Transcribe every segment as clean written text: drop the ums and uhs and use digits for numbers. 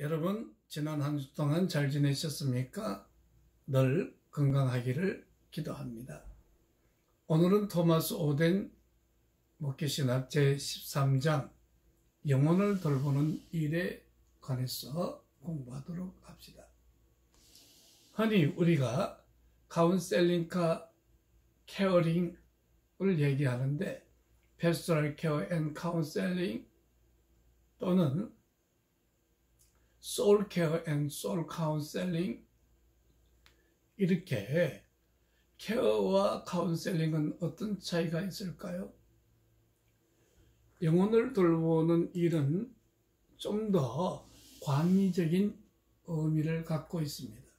여러분, 지난 한 주 동안 잘 지내셨습니까? 늘 건강하기를 기도합니다. 오늘은 토마스 오덴 목회신학 제13장 영혼을 돌보는 일에 관해서 공부하도록 합시다. 흔히 우리가 카운셀링과 케어링을 얘기하는데 Pastoral Care and Counseling 또는 Soul Care and Soul Counseling 이렇게 케어와 카운셀링은 어떤 차이가 있을까요? 영혼을 돌보는 일은 좀 더 광의적인 의미를 갖고 있습니다.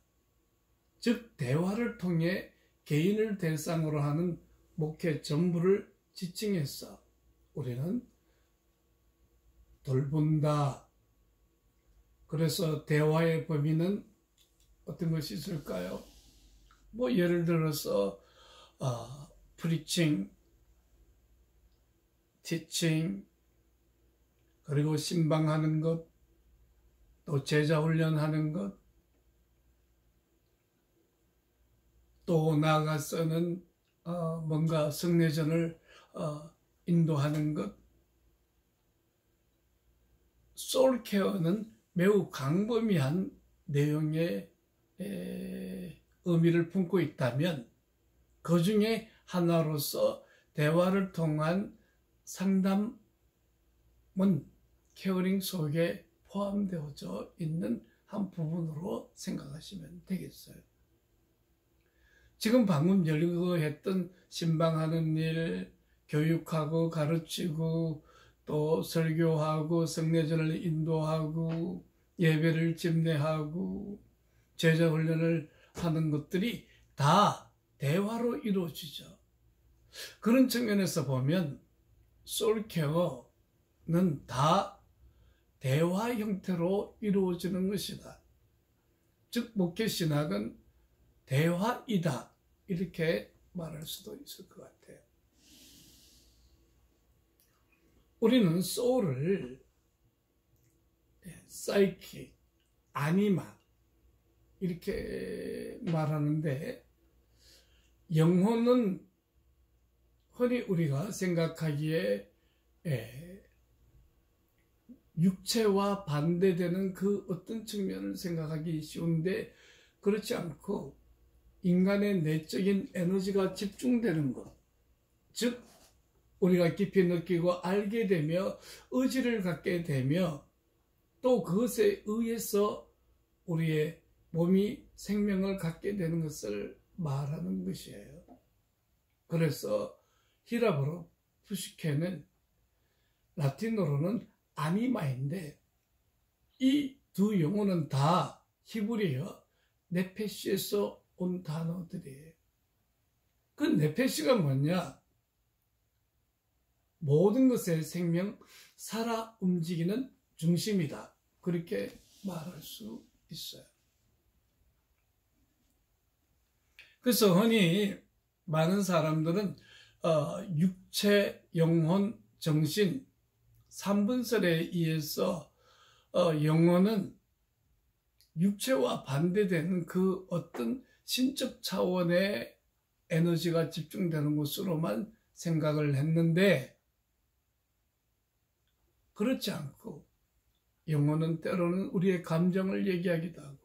즉 대화를 통해 개인을 대상으로 하는 목회 전부를 지칭해서 우리는 돌본다. 그래서 대화의 범위는 어떤 것이 있을까요? 뭐 예를 들어서 preaching, teaching, 그리고 신방하는 것, 또 제자 훈련하는 것, 또 나아가서는 뭔가 성례전을 인도하는 것. 소울 케어는 매우 광범위한 내용의 의미를 품고 있다면 그 중에 하나로서 대화를 통한 상담은 케어링 속에 포함되어져 있는 한 부분으로 생각하시면 되겠어요. 지금 방금 열리고 했던 신방하는 일, 교육하고 가르치고 또 설교하고 성례전을 인도하고 예배를 집례하고 제자 훈련을 하는 것들이 다 대화로 이루어지죠. 그런 측면에서 보면 소울케어는 다 대화 형태로 이루어지는 것이다. 즉 목회신학은 대화이다 이렇게 말할 수도 있을 것 같아요. 우리는 소울을 사이키, 아니마 이렇게 말하는데 영혼은 흔히 우리가 생각하기에 육체와 반대되는 그 어떤 측면을 생각하기 쉬운데 그렇지 않고 인간의 내적인 에너지가 집중되는 것, 즉 우리가 깊이 느끼고 알게 되며 의지를 갖게 되며 또 그것에 의해서 우리의 몸이 생명을 갖게 되는 것을 말하는 것이에요. 그래서 히라보로 푸시케는 라틴어로는 아니마인데 이 두 용어는 다 히브리어 네페시에서 온 단어들이에요. 그 네페시가 뭐냐? 모든 것의 생명, 살아 움직이는 중심이다. 그렇게 말할 수 있어요. 그래서 흔히 많은 사람들은 육체, 영혼, 정신 3분설에 의해서 영혼은 육체와 반대되는 그 어떤 신적 차원의 에너지가 집중되는 것으로만 생각을 했는데 그렇지 않고 영혼은 때로는 우리의 감정을 얘기하기도 하고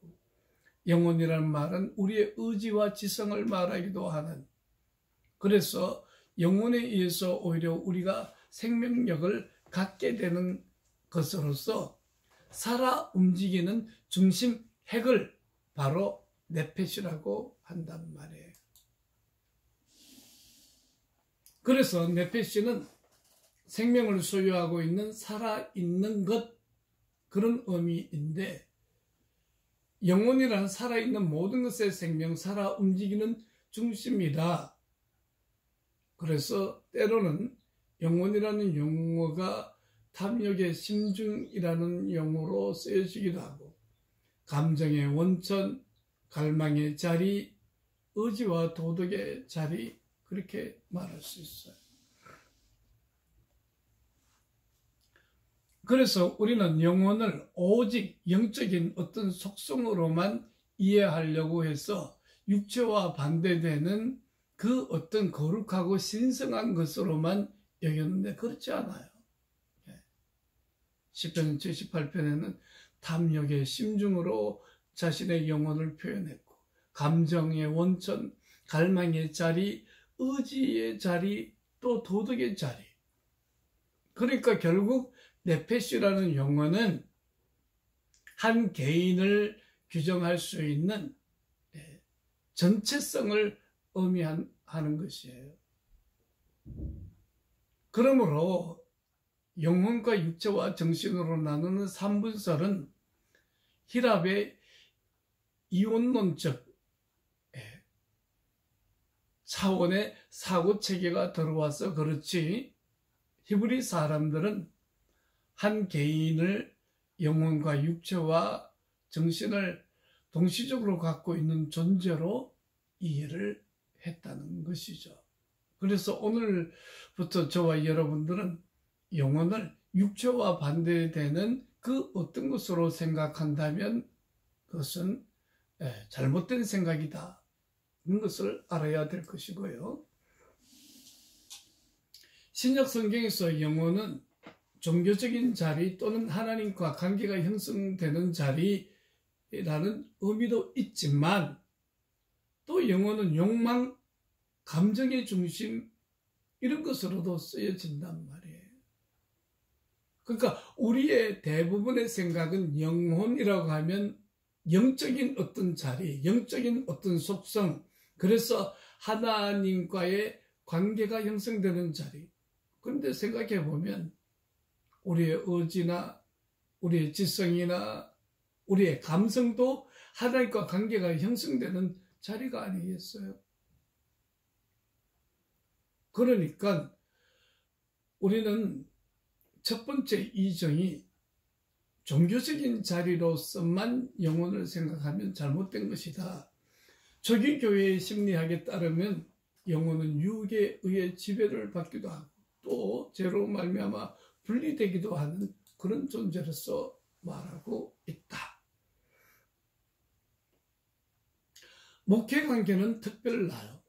영혼이라는 말은 우리의 의지와 지성을 말하기도 하는, 그래서 영혼에 의해서 오히려 우리가 생명력을 갖게 되는 것으로서 살아 움직이는 중심 핵을 바로 네페시라고 한단 말이에요. 그래서 네페시는 생명을 소유하고 있는 살아있는 것, 그런 의미인데 영혼이란 살아있는 모든 것의 생명, 살아 움직이는 중심이다. 그래서 때로는 영혼이라는 용어가 탐욕의 심중이라는 용어로 쓰여지기도 하고 감정의 원천, 갈망의 자리, 의지와 도덕의 자리 그렇게 말할 수 있어요. 그래서 우리는 영혼을 오직 영적인 어떤 속성으로만 이해하려고 해서 육체와 반대되는 그 어떤 거룩하고 신성한 것으로만 여겼는데 그렇지 않아요. 시편 78편에는 탐욕의 심중으로 자신의 영혼을 표현했고, 감정의 원천, 갈망의 자리, 의지의 자리, 또 도덕의 자리. 그러니까 결국 네페시라는 용어는 한 개인을 규정할 수 있는 전체성을 의미하는 것이에요. 그러므로 영혼과 육체와 정신으로 나누는 삼분설은 히랍의 이원론적 차원의 사고체계가 들어와서 그렇지, 히브리 사람들은 한 개인을 영혼과 육체와 정신을 동시적으로 갖고 있는 존재로 이해를 했다는 것이죠. 그래서 오늘부터 저와 여러분들은 영혼을 육체와 반대되는 그 어떤 것으로 생각한다면 그것은 잘못된 생각이다. 이런 것을 알아야 될 것이고요. 신약 성경에서 영혼은 종교적인 자리 또는 하나님과 관계가 형성되는 자리라는 의미도 있지만, 또 영혼은 욕망, 감정의 중심, 이런 것으로도 쓰여진단 말이에요. 그러니까 우리의 대부분의 생각은 영혼이라고 하면 영적인 어떤 자리, 영적인 어떤 속성, 그래서 하나님과의 관계가 형성되는 자리. 그런데 생각해 보면 우리의 의지나 우리의 지성이나 우리의 감성도 하나님과 관계가 형성되는 자리가 아니겠어요? 그러니까 우리는 첫 번째 이정이 종교적인 자리로서만 영혼을 생각하면 잘못된 것이다. 초기 교회의 심리학에 따르면 영혼은 육에 의해 지배를 받기도 하고 또 죄로 말미암아 분리되기도 하는 그런 존재로서 말하고 있다. 목회 관계는 특별나요.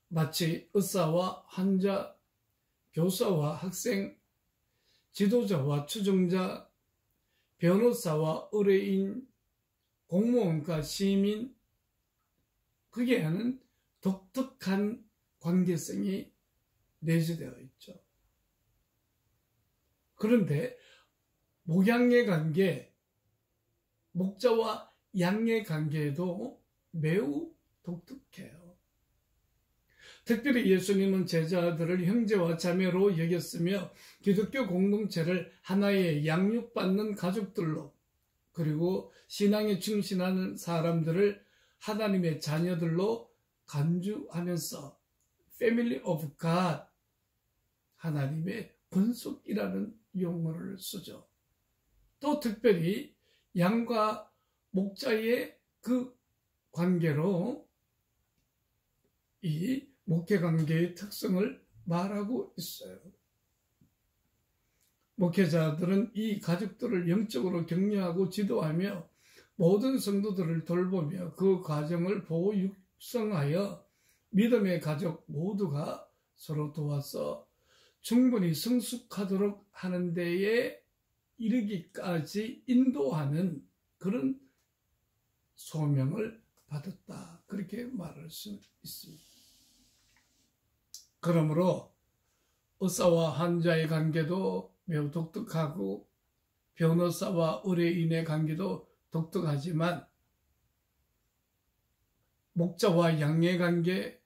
마치 의사와 환자, 교사와 학생, 지도자와 추종자, 변호사와 의뢰인, 공무원과 시민, 거기에는 독특한 관계성이 내재되어 있죠. 그런데 목양의 관계, 목자와 양의 관계도 매우 독특해요. 특별히 예수님은 제자들을 형제와 자매로 여겼으며 기독교 공동체를 하나의 양육받는 가족들로, 그리고 신앙에 충실하는 사람들을 하나님의 자녀들로 간주하면서 Family of God, 하나님의 권속이라는 용어를 쓰죠. 또 특별히 양과 목자의 그 관계로 이 목회관계의 특성을 말하고 있어요. 목회자들은 이 가족들을 영적으로 격려하고 지도하며 모든 성도들을 돌보며 그 과정을 보호 육성하여 믿음의 가족 모두가 서로 도와서 충분히 성숙하도록 하는 데에 이르기까지 인도하는 그런 소명을 받았다. 그렇게 말할 수 있습니다. 그러므로 의사와 환자의 관계도 매우 독특하고 변호사와 의뢰인의 관계도 독특하지만 목자와 양의 관계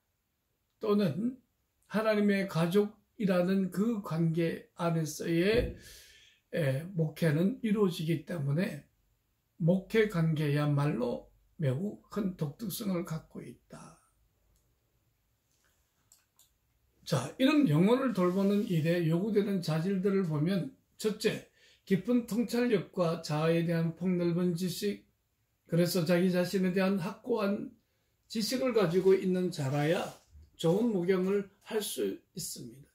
또는 하나님의 가족이라는 그 관계 안에서의 목회는 이루어지기 때문에 목회 관계야말로 매우 큰 독특성을 갖고 있다. 자, 이런 영혼을 돌보는 일에 요구되는 자질들을 보면, 첫째, 깊은 통찰력과 자아에 대한 폭넓은 지식, 그래서 자기 자신에 대한 확고한 지식을 가지고 있는 자라야 좋은 목양을 할 수 있습니다.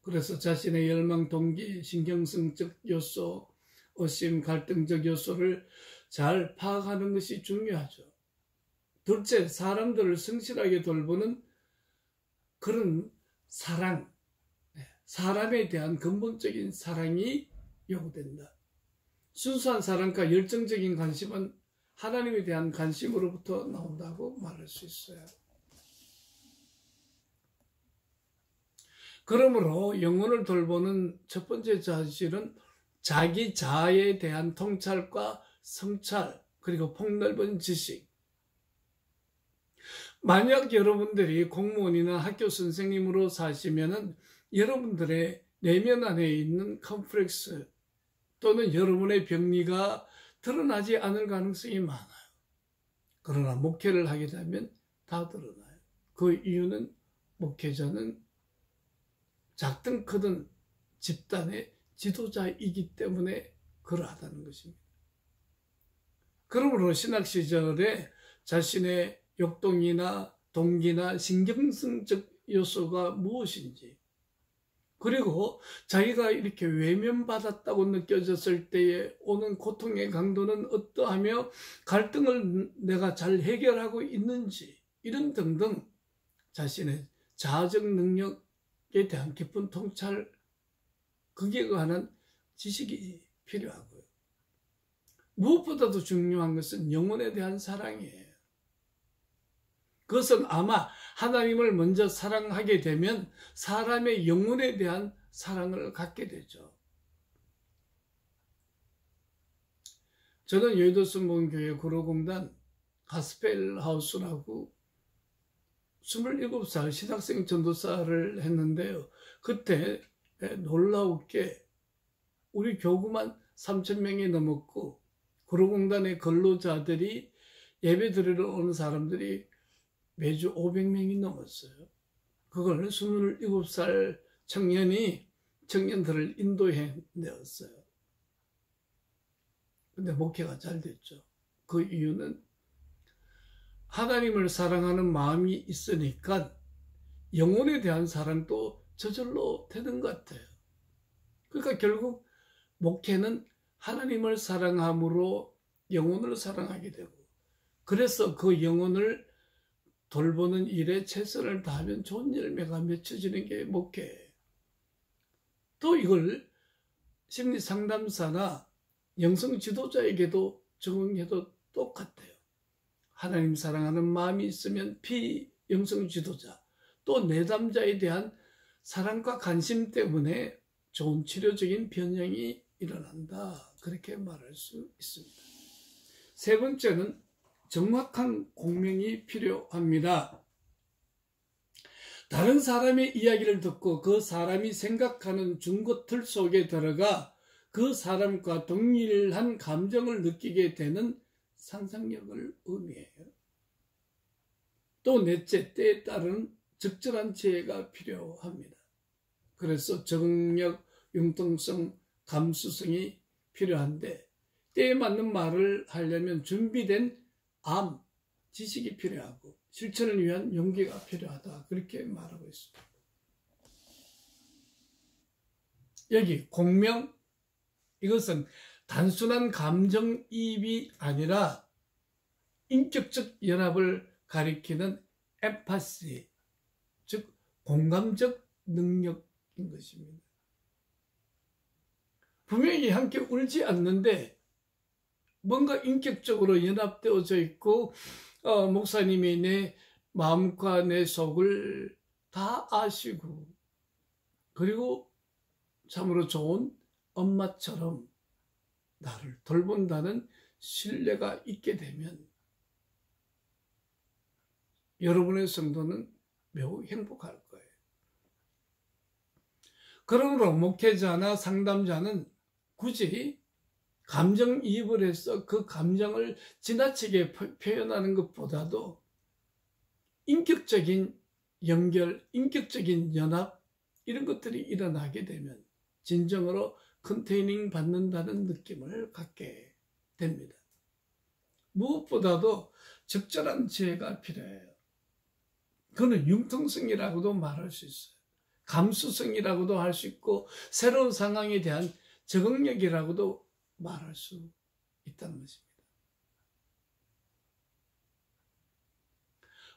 그래서 자신의 열망, 동기, 신경성적 요소, 의심, 갈등적 요소를 잘 파악하는 것이 중요하죠. 둘째, 사람들을 성실하게 돌보는 그런 사랑, 사람에 대한 근본적인 사랑이 요구된다. 순수한 사랑과 열정적인 관심은 하나님에 대한 관심으로부터 나온다고 말할 수 있어요. 그러므로 영혼을 돌보는 첫 번째 자질은 자기 자아에 대한 통찰과 성찰, 그리고 폭넓은 지식. 만약 여러분들이 공무원이나 학교 선생님으로 사시면은 여러분들의 내면 안에 있는 컴플렉스 또는 여러분의 병리가 드러나지 않을 가능성이 많아요. 그러나 목회를 하게 되면 다 드러나요. 그 이유는 목회자는 작든 크든 집단의 지도자이기 때문에 그러하다는 것입니다. 그러므로 신학 시절에 자신의 역동이나 동기나 신경성적 요소가 무엇인지, 그리고 자기가 이렇게 외면받았다고 느껴졌을 때에 오는 고통의 강도는 어떠하며 갈등을 내가 잘 해결하고 있는지, 이런 등등 자신의 자아적 능력에 대한 깊은 통찰, 거기에 관한 지식이 필요하고요. 무엇보다도 중요한 것은 영혼에 대한 사랑이에요. 그것은 아마 하나님을 먼저 사랑하게 되면 사람의 영혼에 대한 사랑을 갖게 되죠. 저는 여의도 순복음교회 구로공단 가스펠 하우스라고 27살 신학생 전도사를 했는데요. 그때 놀라웠게 우리 교구만 3,000명이 넘었고 구로공단의 근로자들이 예배 드리러 오는 사람들이 매주 500명이 넘었어요. 그걸 27살 청년들을 인도해 내었어요. 근데 목회가 잘 됐죠. 그 이유는 하나님을 사랑하는 마음이 있으니까 영혼에 대한 사랑도 저절로 되는 것 같아요. 그러니까 결국 목회는 하나님을 사랑함으로 영혼을 사랑하게 되고, 그래서 그 영혼을 돌보는 일에 최선을 다하면 좋은 열매가 맺혀지는 게 목회예요. 또 이걸 심리상담사나 영성 지도자에게도 적용해도 똑같아요. 하나님 사랑하는 마음이 있으면 비영성 지도자, 또 내담자에 대한 사랑과 관심 때문에 좋은 치료적인 변형이 일어난다. 그렇게 말할 수 있습니다. 세 번째는 정확한 공명이 필요합니다. 다른 사람의 이야기를 듣고 그 사람이 생각하는 중고틀 속에 들어가 그 사람과 동일한 감정을 느끼게 되는 상상력을 의미해요. 또 넷째, 때에 따른 적절한 지혜가 필요합니다. 그래서 적응력, 융통성, 감수성이 필요한데 때에 맞는 말을 하려면 준비된 지식이 필요하고 실천을 위한 용기가 필요하다. 그렇게 말하고 있습니다. 여기 공명, 이것은 단순한 감정이입이 아니라 인격적 연합을 가리키는 엠파시, 즉 공감적 능력인 것입니다. 분명히 함께 울지 않는데 뭔가 인격적으로 연합되어져 있고 목사님이 내 마음과 내 속을 다 아시고, 그리고 참으로 좋은 엄마처럼 나를 돌본다는 신뢰가 있게 되면 여러분의 성도는 매우 행복할 거예요. 그러므로 목회자나 상담자는 굳이 감정이입을 해서 그 감정을 지나치게 표현하는 것보다도 인격적인 연결, 인격적인 연합, 이런 것들이 일어나게 되면 진정으로 컨테이닝 받는다는 느낌을 갖게 됩니다. 무엇보다도 적절한 지혜가 필요해요. 그거는 융통성이라고도 말할 수 있어요. 감수성이라고도 할 수 있고 새로운 상황에 대한 적응력이라고도 말할 수 있다는 것입니다.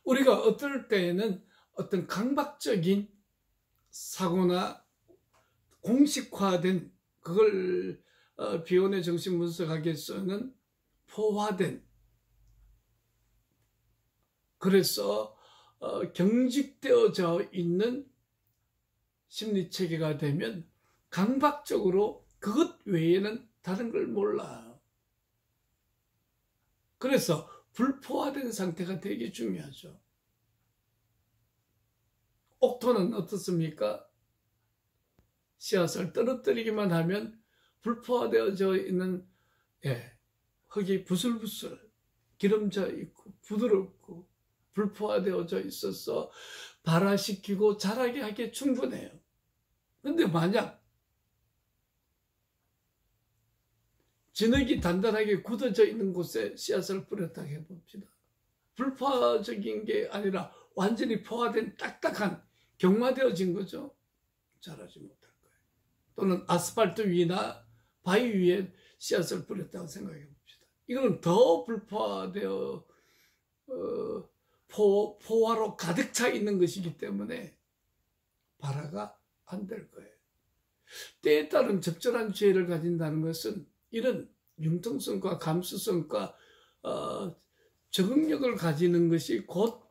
우리가 어떨 때에는 어떤 강박적인 사고나 공식화된 그걸 비혼의 정신분석학에서는 포화된, 그래서 경직되어져 있는 심리체계가 되면 강박적으로 그것 외에는 다른 걸 몰라. 그래서 불포화된 상태가 되게 중요하죠. 옥토는 어떻습니까? 씨앗을 떨어뜨리기만 하면 불포화되어져 있는 흙이 부슬부슬 기름져 있고 부드럽고 불포화되어져 있어서 발화시키고 자라게 하기에 충분해요. 근데 만약 진흙이 단단하게 굳어져 있는 곳에 씨앗을 뿌렸다고 해봅시다. 불포화적인 게 아니라 완전히 포화된 딱딱한 경화되어진 거죠. 자라지 못할 거예요. 또는 아스팔트 위나 바위 위에 씨앗을 뿌렸다고 생각해 봅시다. 이거는 더 불포화되어 포화로 가득 차 있는 것이기 때문에 발화가 안 될 거예요. 때에 따른 적절한 지혜를 가진다는 것은 이런 융통성과 감수성과 적응력을 가지는 것이 곧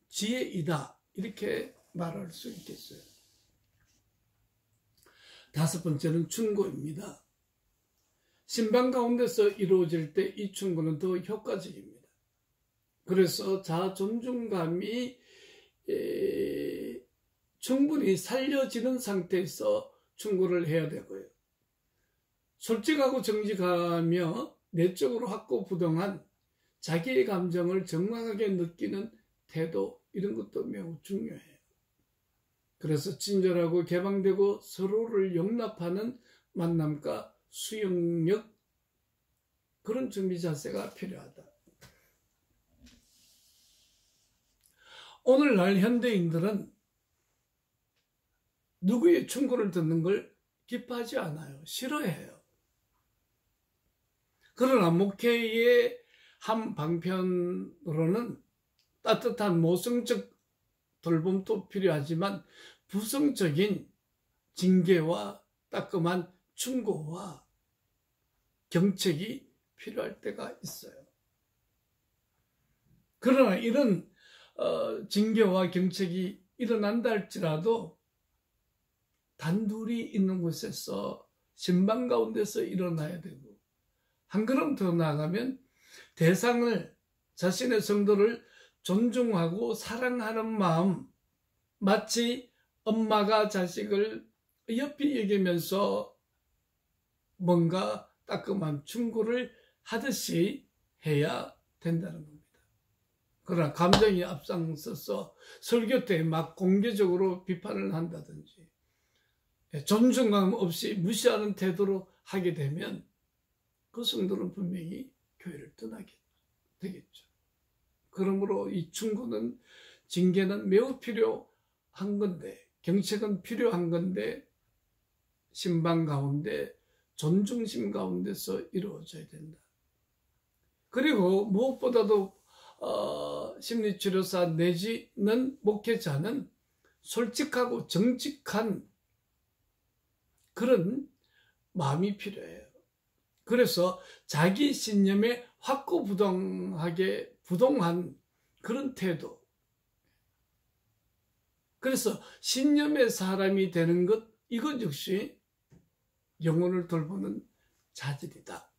지혜이다, 이렇게 말할 수 있겠어요. 다섯 번째는 충고입니다. 신방 가운데서 이루어질 때 이 충고는 더 효과적입니다. 그래서 자아 존중감이 충분히 살려지는 상태에서 충고를 해야 되고요. 솔직하고 정직하며 내적으로 확고부동한 자기의 감정을 정확하게 느끼는 태도, 이런 것도 매우 중요해요. 그래서 친절하고 개방되고 서로를 용납하는 만남과 수용력, 그런 준비 자세가 필요하다. 오늘날 현대인들은 누구의 충고를 듣는 걸 기뻐하지 않아요. 싫어해요. 그러나 목회의 한 방편으로는 따뜻한 모성적 돌봄도 필요하지만 부성적인 징계와 따끔한 충고와 경책이 필요할 때가 있어요. 그러나 이런 징계와 경책이 일어난다 할지라도 단둘이 있는 곳에서 신방 가운데서 일어나야 되고, 한 걸음 더 나아가면 대상을, 자신의 성도를 존중하고 사랑하는 마음, 마치 엄마가 자식을 옆이 여기면서 뭔가 따끔한 충고를 하듯이 해야 된다는 겁니다. 그러나 감정이 앞장서서 설교 때 막 공개적으로 비판을 한다든지 존중감 없이 무시하는 태도로 하게 되면 그 성도는 분명히 교회를 떠나게 되겠죠. 그러므로 이 충고는, 징계는 매우 필요한 건데, 경책은 필요한 건데 신방 가운데 존중심 가운데서 이루어져야 된다. 그리고 무엇보다도 심리치료사 내지는 목회자는 솔직하고 정직한 그런 마음이 필요해요. 그래서 자기 신념에 확고부동하게 부동한 그런 태도. 그래서 신념의 사람이 되는 것, 이것 역시 영혼을 돌보는 자질이다.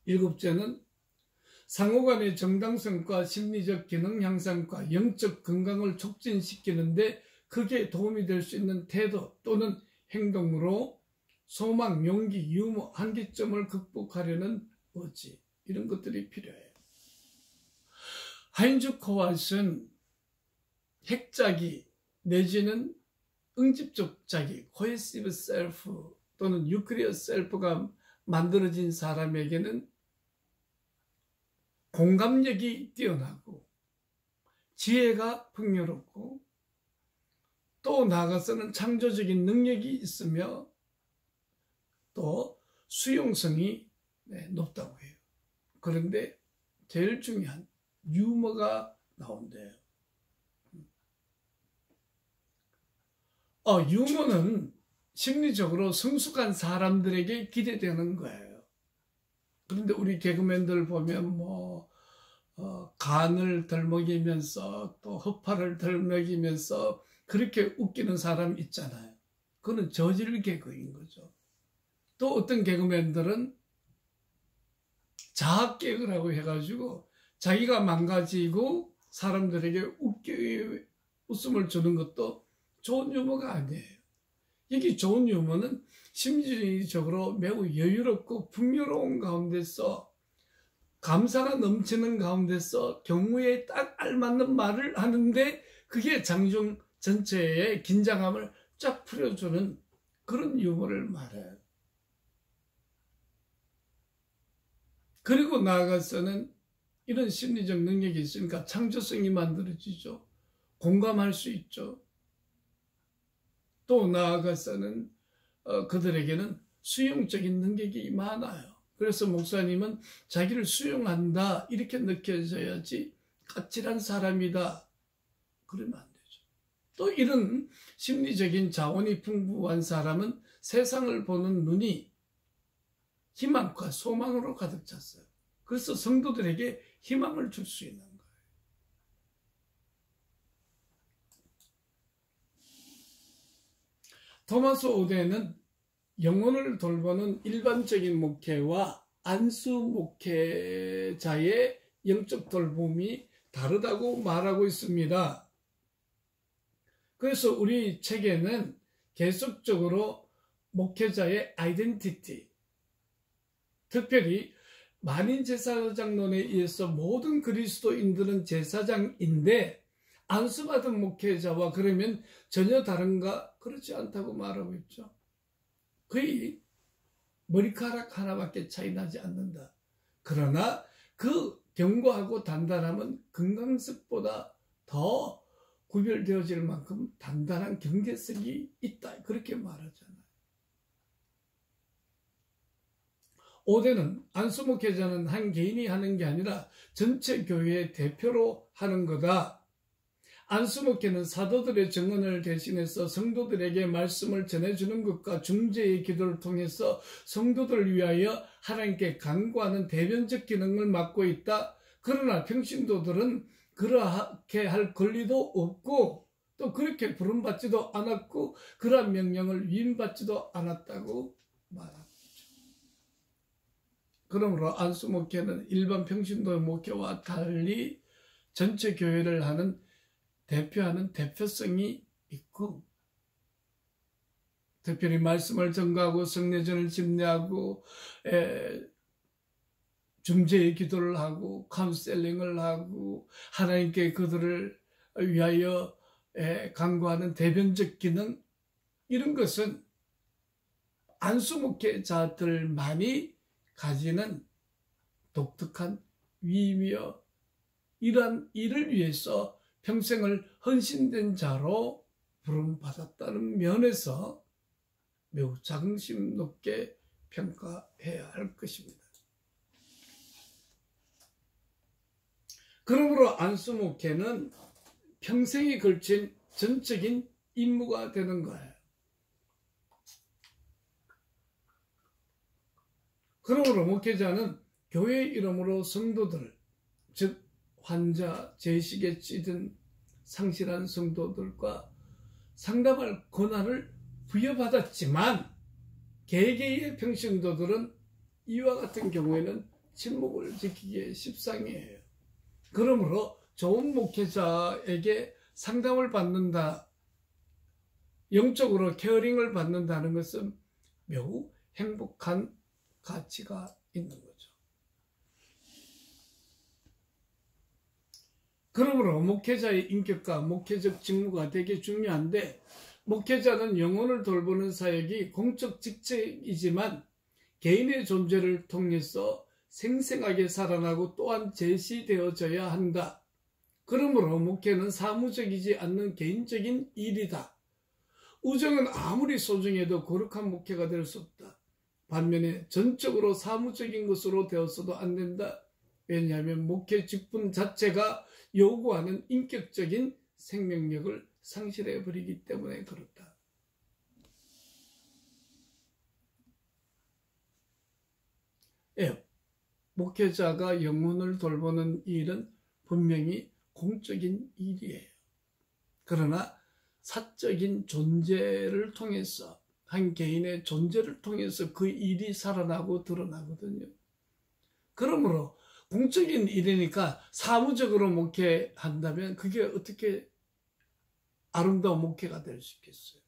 일곱째는 상호간의 정당성과 심리적 기능 향상과 영적 건강을 촉진시키는데 크게 도움이 될 수 있는 태도 또는 행동으로 소망, 용기, 유머, 한계점을 극복하려는 의지, 이런 것들이 필요해요. 하인즈 코왈스는 핵자기 내지는 응집적 자기, cohesive self 또는 nucleus self가 만들어진 사람에게는 공감력이 뛰어나고 지혜가 풍요롭고 또 나아가서는 창조적인 능력이 있으며 또 수용성이 높다고 해요. 그런데 제일 중요한 유머가 나온대요. 유머는 심리적으로 성숙한 사람들에게 기대되는 거예요. 그런데 우리 개그맨들 보면 간을 덜먹이면서 또 허파를 덜먹이면서 그렇게 웃기는 사람 있잖아요. 그건 저질 개그인 거죠. 또 어떤 개그맨들은 자학 개그라고 해가지고 자기가 망가지고 사람들에게 웃음을 주는 것도 좋은 유머가 아니에요. 여기 좋은 유머는 심리적으로 매우 여유롭고 풍요로운 가운데서 감사가 넘치는 가운데서 경우에 딱 알맞는 말을 하는데 그게 장중 전체의 긴장감을 쫙 풀어주는 그런 유머를 말해요. 그리고 나아가서는 이런 심리적 능력이 있으니까 창조성이 만들어지죠. 공감할 수 있죠. 또 나아가서는 그들에게는 수용적인 능력이 많아요. 그래서 목사님은 자기를 수용한다 이렇게 느껴져야지 까칠한 사람이다 그러면 안 되죠. 또 이런 심리적인 자원이 풍부한 사람은 세상을 보는 눈이 희망과 소망으로 가득 찼어요. 그래서 성도들에게 희망을 줄 수 있는 거예요. 토마스 오데는 영혼을 돌보는 일반적인 목회와 안수 목회자의 영적 돌봄이 다르다고 말하고 있습니다. 그래서 우리 책에는 계속적으로 목회자의 아이덴티티, 특별히 만인제사장론에 의해서 모든 그리스도인들은 제사장인데 안수받은 목회자와 그러면 전혀 다른가? 그렇지 않다고 말하고 있죠. 거의 머리카락 하나밖에 차이 나지 않는다. 그러나 그 견고하고 단단함은 금강석보다 더 구별되어질 만큼 단단한 경계성이 있다. 그렇게 말하잖아요. 오대는 안수 목회자는 한 개인이 하는 게 아니라 전체 교회의 대표로 하는 거다. 안수 목회는 사도들의 증언을 대신해서 성도들에게 말씀을 전해주는 것과 중재의 기도를 통해서 성도들을 위하여 하나님께 간구하는 대변적 기능을 맡고 있다. 그러나 평신도들은 그렇게 할 권리도 없고 또 그렇게 부름받지도 않았고 그러한 명령을 위임받지도 않았다고 말합니다. 그러므로 안수 목회는 일반 평신도의 목회와 달리 전체 교회를 대표하는 대표성이 있고 특별히 말씀을 전가하고 성례전을 집례하고 중재의 기도를 하고 카운셀링을 하고 하나님께 그들을 위하여 간구하는 대변적 기능 이런 것은 안수 목회자들만이 가지는 독특한 위임이여 이러한 일을 위해서 평생을 헌신된 자로 부름받았다는 면에서 매우 자긍심 높게 평가해야 할 것입니다. 그러므로 안수 목회는 평생에 걸친 전적인 임무가 되는 거예요. 그러므로 목회자는 교회 이름으로 성도들, 즉 환자, 제식에 찌든 상실한 성도들과 상담할 권한을 부여받았지만 개개의 평신도들은 이와 같은 경우에는 침묵을 지키기에 십상이에요. 그러므로 좋은 목회자에게 상담을 받는다, 영적으로 케어링을 받는다는 것은 매우 행복한 가치가 있는 거죠. 그러므로 목회자의 인격과 목회적 직무가 되게 중요한데 목회자는 영혼을 돌보는 사역이 공적 직책이지만 개인의 존재를 통해서 생생하게 살아나고 또한 제시되어져야 한다. 그러므로 목회는 사무적이지 않는 개인적인 일이다. 우정은 아무리 소중해도 거룩한 목회가 될 수 없다. 반면에 전적으로 사무적인 것으로 되었어도 안 된다. 왜냐하면 목회 직분 자체가 요구하는 인격적인 생명력을 상실해버리기 때문에 그렇다. 목회자가 영혼을 돌보는 일은 분명히 공적인 일이에요. 그러나 사적인 존재를 통해서, 한 개인의 존재를 통해서 그 일이 살아나고 드러나거든요. 그러므로 공적인 일이니까 사무적으로 목회한다면 그게 어떻게 아름다운 목회가 될 수 있겠어요?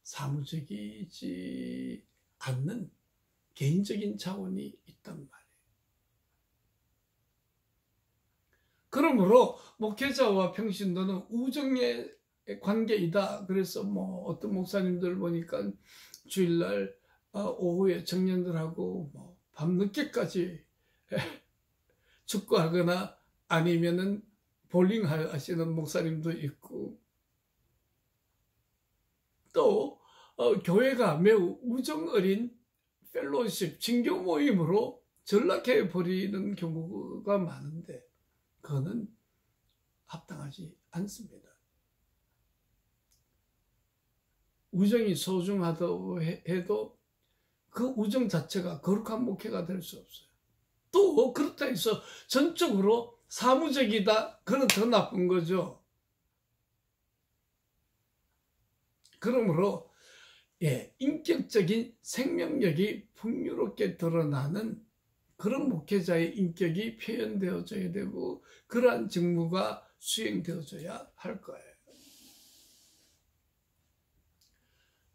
사무적이지 않는 개인적인 자원이 있단 말이에요. 그러므로 목회자와 평신도는 우정의 관계이다. 그래서 어떤 목사님들 보니까 주일날 오후에 청년들하고 밤늦게까지 축구하거나 아니면은 볼링 하시는 목사님도 있고, 또 교회가 매우 우정 어린 펠로십, 친교 모임으로 전락해 버리는 경우가 많은데 그거는 합당하지 않습니다. 우정이 소중하다고 해도 그 우정 자체가 거룩한 목회가 될 수 없어요. 또 그렇다 해서 전적으로 사무적이다, 그건 더 나쁜 거죠. 그러므로 인격적인 생명력이 풍요롭게 드러나는 그런 목회자의 인격이 표현되어져야 되고, 그러한 직무가 수행되어져야 할 거예요.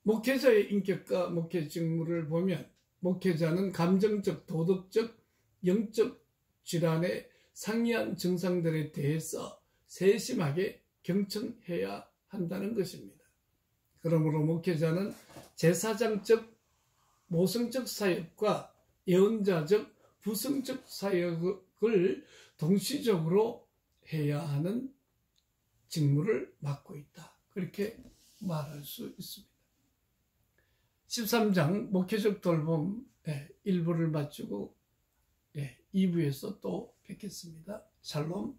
목회자의 인격과 목회 직무를 보면 목회자는 감정적, 도덕적, 영적 질환의 상이한 증상들에 대해서 세심하게 경청해야 한다는 것입니다. 그러므로 목회자는 제사장적, 모성적 사역과 예언자적, 부성적 사역을 동시적으로 해야 하는 직무를 맡고 있다. 그렇게 말할 수 있습니다. 13장 목회적 돌봄 1부를 마치고 2부에서 또 뵙겠습니다. 샬롬.